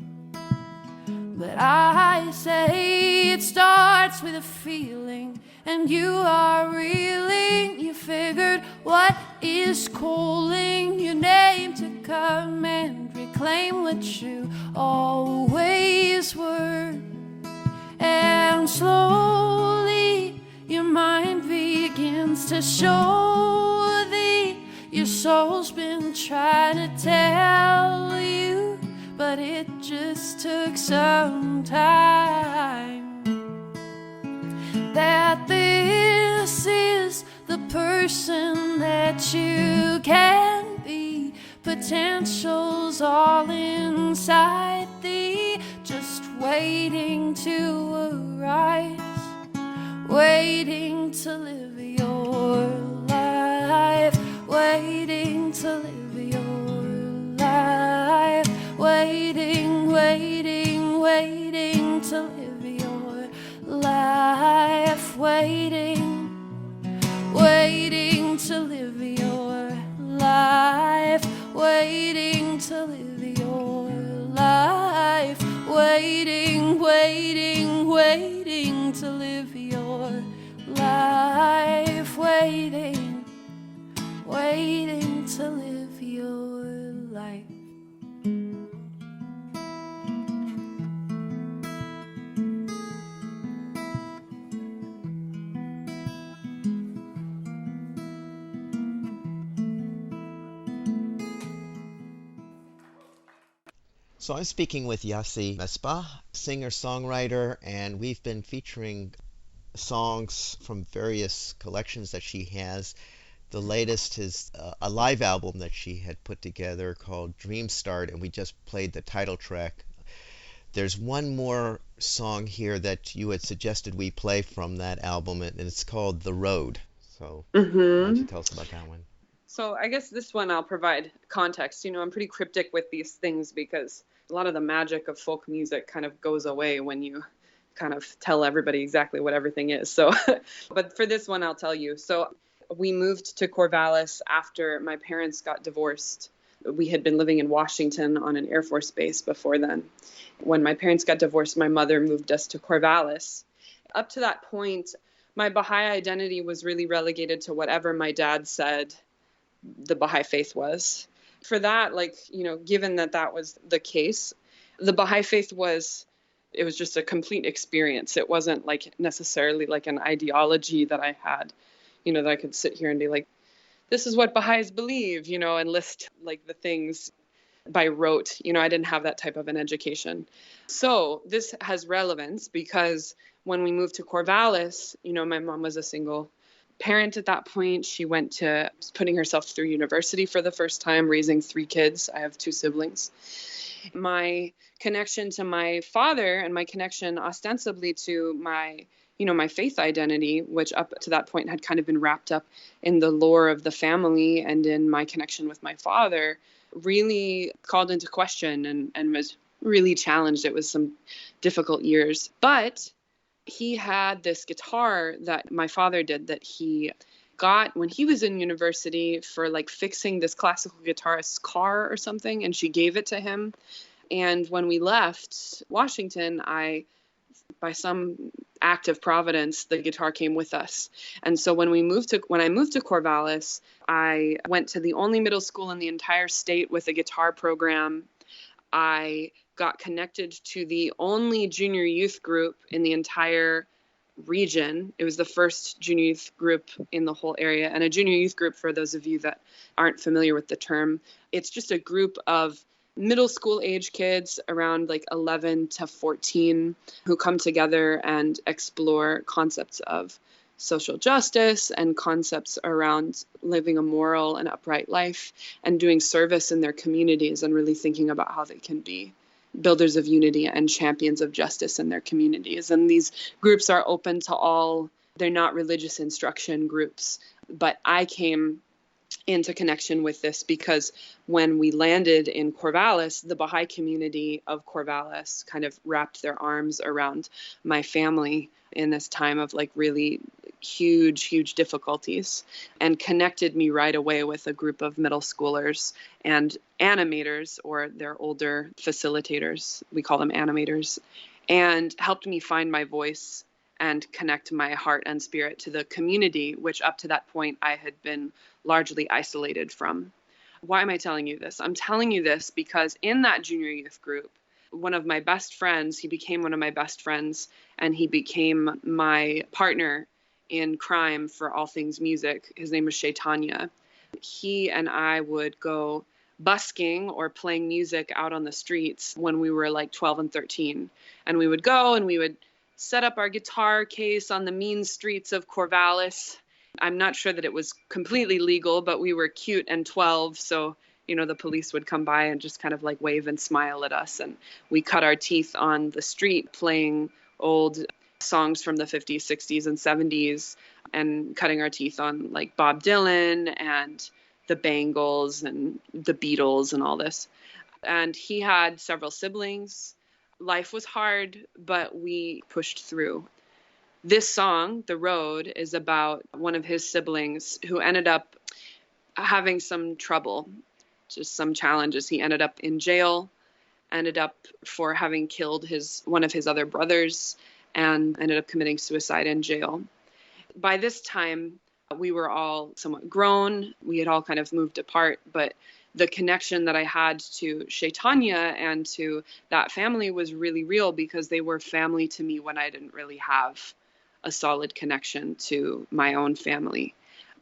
C: But I say it starts with a feeling, and you are reeling. You figured what is calling your name to come and reclaim what you always were. And slowly your mind begins to show thee your soul's been trying to tell you, but it just took some time. That this is the person that you can be, potential's all inside thee, just waiting to arise, waiting to live your life, waiting to live your life, waiting, waiting, waiting to live your life, waiting, waiting to live your life, waiting to live your life, waiting, waiting, waiting to live your life, waiting, waiting to live your life.
A: So I'm speaking with Yosi Mesbah, singer-songwriter, and we've been featuring songs from various collections that she has. The latest is a live album that she had put together called Dream Start, and we just played the title track. There's one more song here that you had suggested we play from that album, and it's called The Road. So why don't you tell us about that one?
B: So I guess this one I'll provide context. I'm pretty cryptic with these things because a lot of the magic of folk music kind of goes away when you kind of tell everybody exactly what everything is. So, but for this one, I'll tell you. So we moved to Corvallis after my parents got divorced. We had been living in Washington on an Air Force base before then. When my parents got divorced, my mother moved us to Corvallis. Up to that point, my Baha'i identity was really relegated to whatever my dad said the Baha'i faith was. For that, given that that was the case, the Baha'i faith it was just a complete experience. It wasn't necessarily an ideology that I had, that I could sit here and be like, this is what Baha'is believe, and list the things by rote. I didn't have that type of an education. So this has relevance because when we moved to Corvallis, my mom was a single parent at that point. She went to putting herself through university for the first time, raising 3 kids. I have 2 siblings. My connection to my father and my connection ostensibly to my faith identity, which up to that point had kind of been wrapped up in the lore of the family and in my connection with my father, really called into question and was really challenged. It was some difficult years. But he had this guitar that my father did that he got when he was in university for fixing this classical guitarist's car or something, and she gave it to him. And when we left Washington, by some act of providence, the guitar came with us. And so when I moved to Corvallis, I went to the only middle school in the entire state with a guitar program. I got connected to the only junior youth group in the entire region. It was the first junior youth group in the whole area. And a junior youth group, for those of you that aren't familiar with the term, it's just a group of middle school age kids around 11 to 14 who come together and explore concepts of social justice and concepts around living a moral and upright life and doing service in their communities and really thinking about how they can be builders of unity and champions of justice in their communities. And these groups are open to all. They're not religious instruction groups, but I came into connection with this because when we landed in Corvallis, the Baha'i community of Corvallis kind of wrapped their arms around my family in this time of really huge difficulties and connected me right away with a group of middle schoolers and animators, or their older facilitators. We call them animators, and helped me find my voice and connect my heart and spirit to the community, which up to that point I had been largely isolated from. Why am I telling you this? I'm telling you this because in that junior youth group, one of my best friends, he became one of my best friends, and he became my partner in crime for all things music. His name was Shaitanya. He and I would go busking or playing music out on the streets when we were 12 and 13. And we would go and we would set up our guitar case on the mean streets of Corvallis. I'm not sure that it was completely legal, but we were cute and 12, so the police would come by and just kind of wave and smile at us. And we cut our teeth on the street playing old songs from the 50s, 60s, and 70s, and cutting our teeth on Bob Dylan and the Bangles and the Beatles and all this. And he had several siblings. Life was hard, but we pushed through. This song, The Road, is about one of his siblings who ended up having some trouble, just some challenges. He ended up in jail, ended up for having killed one of his other brothers, and ended up committing suicide in jail. By this time, we were all somewhat grown. We had all kind of moved apart, but the connection that I had to Shaitanya and to that family was really real because they were family to me when I didn't really have a solid connection to my own family.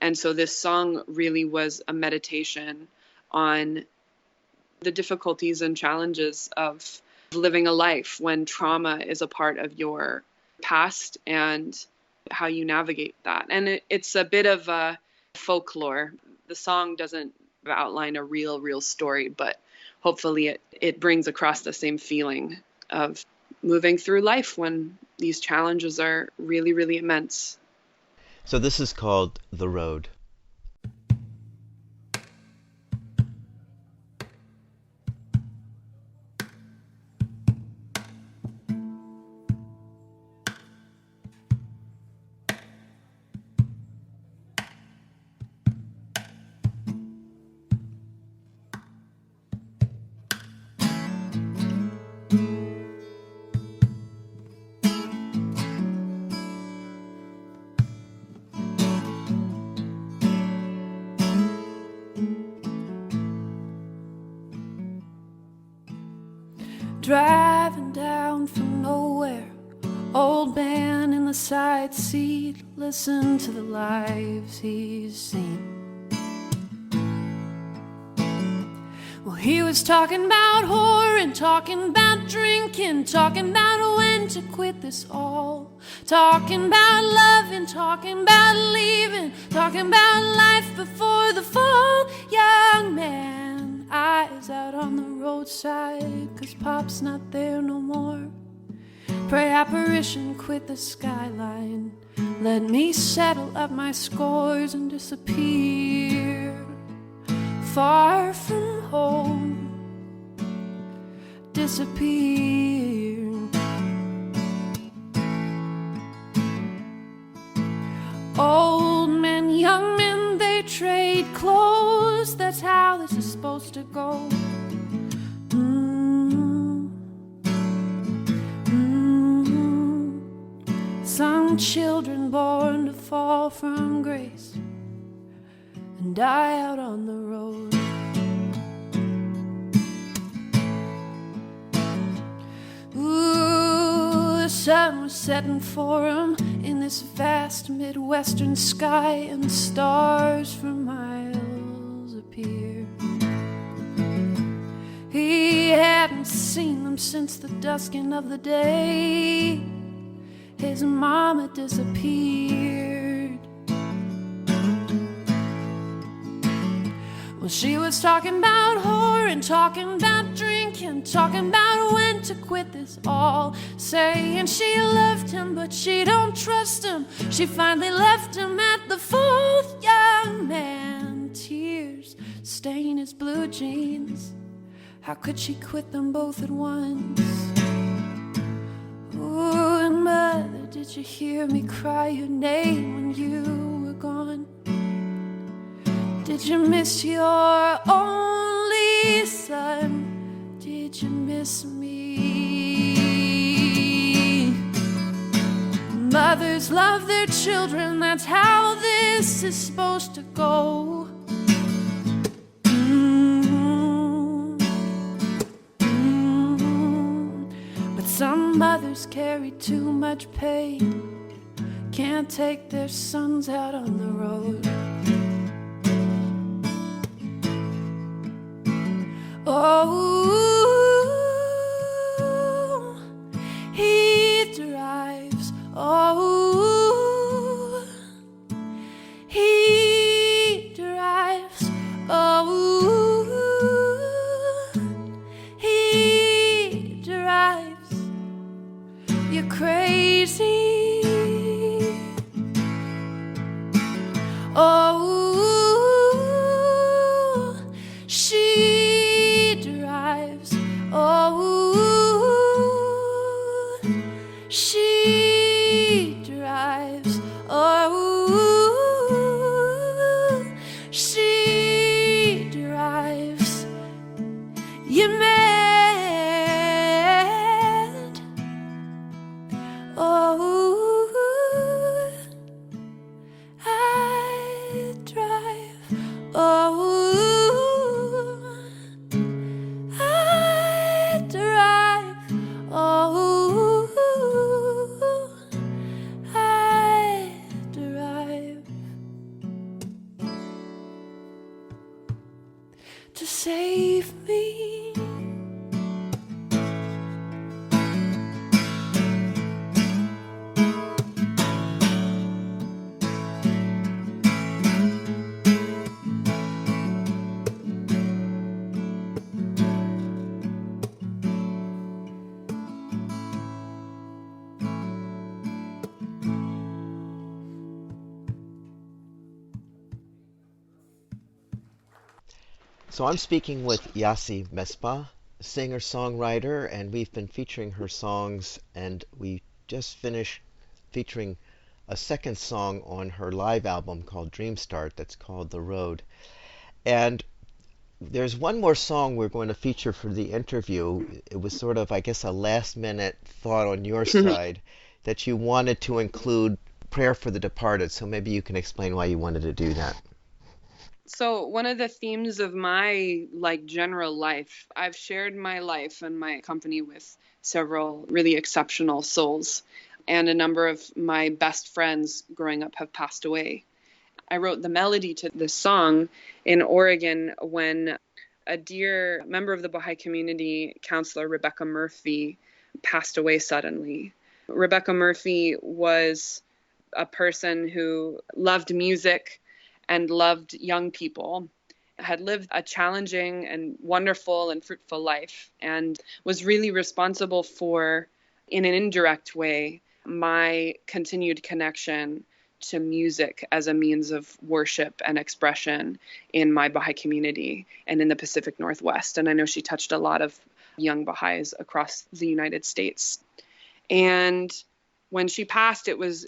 B: And so this song really was a meditation on the difficulties and challenges of living a life when trauma is a part of your past and how you navigate that. And it's a bit of a folklore. The song doesn't outline a real story, but hopefully it brings across the same feeling of moving through life when these challenges are really immense.
A: So this is called The Road.
C: driving down from nowhere. Old man in the side seat, listen to the lives he's seen. Well, he was talking about whoring, talking about drinking, talking about when to quit this all, talking about loving, talking about leaving, talking about life before the fall. Young man, eyes out on the roadside, 'cause Pop's not there no more. Pray apparition, quit the skyline, let me settle up my scores and disappear far from home, disappear. Old men, young men, they trade clothes, that's how this is supposed to go. Some children born to fall from grace and die out on the road. Ooh, the sun was setting for him in this vast Midwestern sky, and stars for miles appear. He hadn't seen them since the dusking of the day his mama disappeared. Well, she was talking about whoring, talking about drinking, talking about when to quit this all, saying she loved him but she don't trust him. She finally left him at the fourth. Young man, tears stain his blue jeans. How could she quit them both at once? Ooh, and mother, did you hear me cry your name when you were gone? Did you miss your only son? Did you miss me? Mothers love their children, that's how this is supposed to go. Some mothers carry too much pain, can't take their sons out on the road. Oh, he drives. Oh, he drives. Oh, he drives. You're crazy. Oh, she drives. Oh, she drives. Oh, she drives. You mad? Oh, I drive. Oh, I drive. Oh, I drive to save me.
A: So I'm speaking with Yosi Mesbah, singer-songwriter, and we've been featuring her songs, and we just finished featuring a second song on her live album called Dream Start that's called The Road. And there's one more song we're going to feature for the interview. It was sort of, I guess, a last-minute thought on your side that you wanted to include Prayer for the Departed, so maybe you can explain why you wanted to do that.
B: So one of the themes of my general life, I've shared my life and my company with several really exceptional souls, and a number of my best friends growing up have passed away. I wrote the melody to this song in Oregon when a dear member of the Baha'i community, Counselor Rebecca Murphy, passed away suddenly. Rebecca Murphy was a person who loved music and loved young people, had lived a challenging and wonderful and fruitful life, and was really responsible for, in an indirect way, my continued connection to music as a means of worship and expression in my Baha'i community and in the Pacific Northwest. And I know she touched a lot of young Baha'is across the United States. And when she passed, it was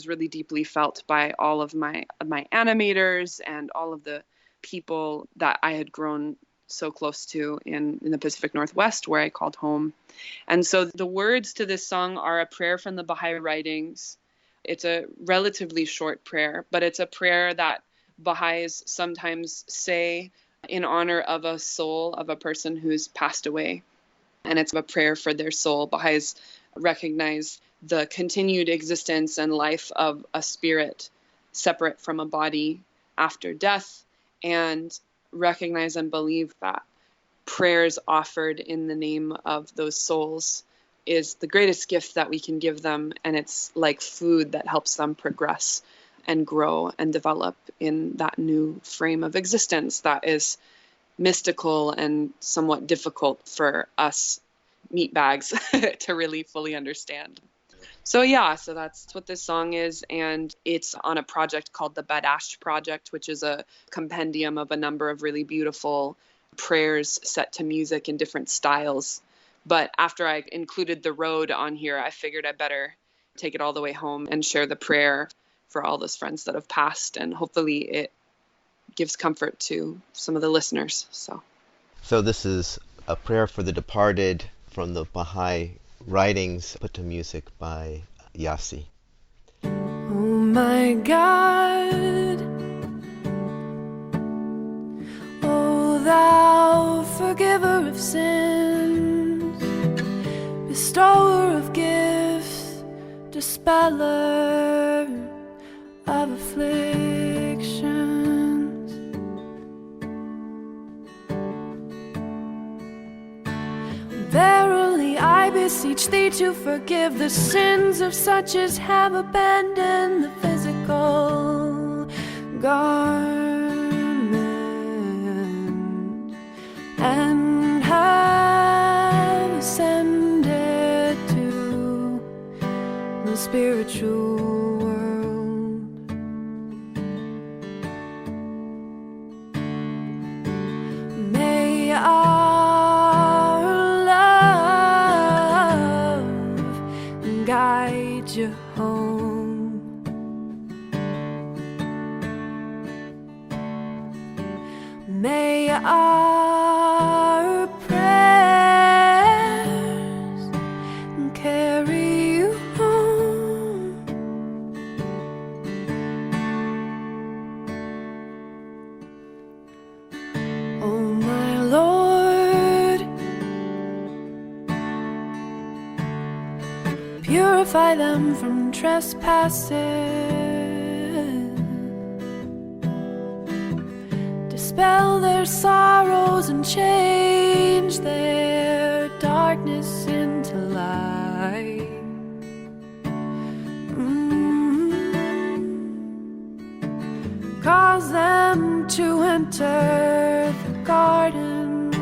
B: really deeply felt by all of my animators and all of the people that I had grown so close to in the Pacific Northwest, where I called home. And so the words to this song are a prayer from the Baha'i writings. It's a relatively short prayer, but it's a prayer that Baha'is sometimes say in honor of a soul of a person who's passed away. And it's a prayer for their soul. Baha'is recognize the continued existence and life of a spirit separate from a body after death, and recognize and believe that prayers offered in the name of those souls is the greatest gift that we can give them, and it's like food that helps them progress and grow and develop in that new frame of existence that is mystical and somewhat difficult for us meatbags to really fully understand. So that's what this song is, and it's on a project called the Badash Project, which is a compendium of a number of really beautiful prayers set to music in different styles. But after I included the road on here, I figured I better take it all the way home and share the prayer for all those friends that have passed, and hopefully it gives comfort to some of the listeners.
A: So this is a prayer for the departed from the Baha'i writings put to music by Yosi.
C: Oh my God, oh thou forgiver of sins, bestower of gifts, dispeller of afflictions. Verily I beseech thee to forgive the sins of such as have abandoned the physical garment and have ascended to the spiritual world. May guide you home. May our prayers carry you home. Oh my Lord, purify them from trespasses, dispel their sorrows and change their darkness into light. Cause them to enter the garden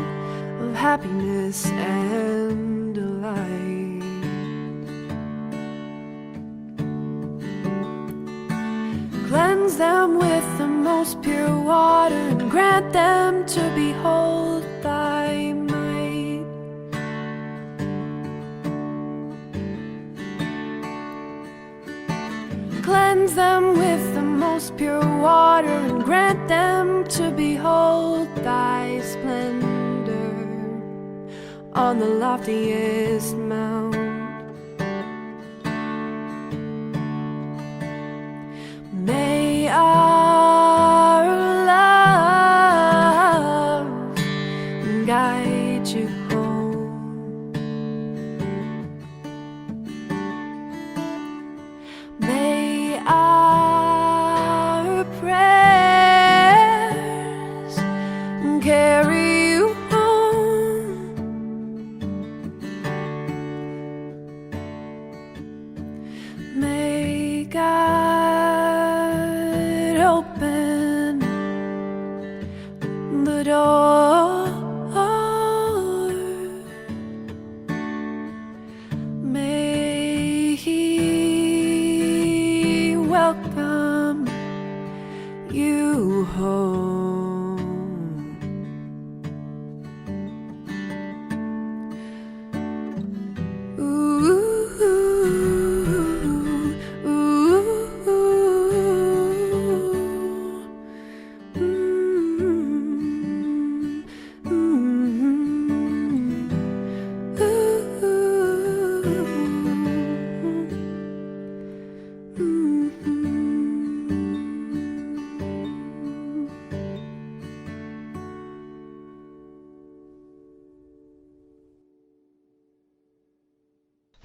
C: of happiness and delight. Cleanse them with the most pure water and grant them to behold thy might. Cleanse them with the most pure water and grant them to behold thy splendor on the loftiest mount. May our love adore. May he welcome you home.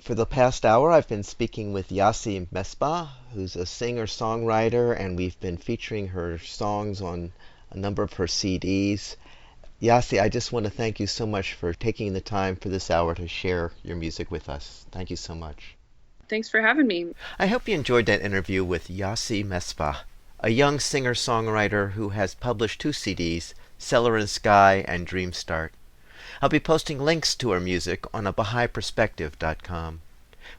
A: For the past hour, I've been speaking with Yosi Mesbah, who's a singer-songwriter, and we've been featuring her songs on a number of her CDs. Yosi, I just want to thank you so much for taking the time for this hour to share your music with us. Thank you so much.
B: Thanks for having me.
A: I hope you enjoyed that interview with Yosi Mesbah, a young singer-songwriter who has published 2 CDs, Cellar and Sky and Dream Start. I'll be posting links to her music on a Baha'iPerspective.com,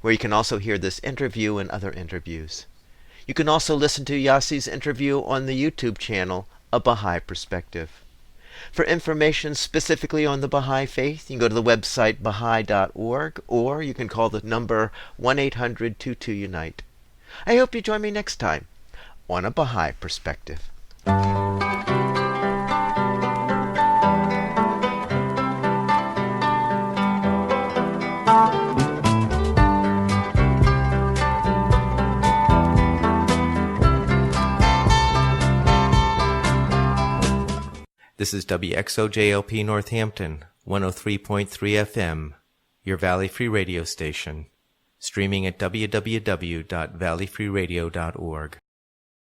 A: where you can also hear this interview and other interviews. You can also listen to Yosi's interview on the YouTube channel, A Baha'i Perspective. For information specifically on the Baha'i Faith, you can go to the website Baha'i.org, or you can call the number 1-800-22-UNITE. I hope you join me next time on A Baha'i Perspective. This is WXOJLP Northampton, 103.3 FM, your Valley Free Radio station, streaming at www.valleyfreeradio.org.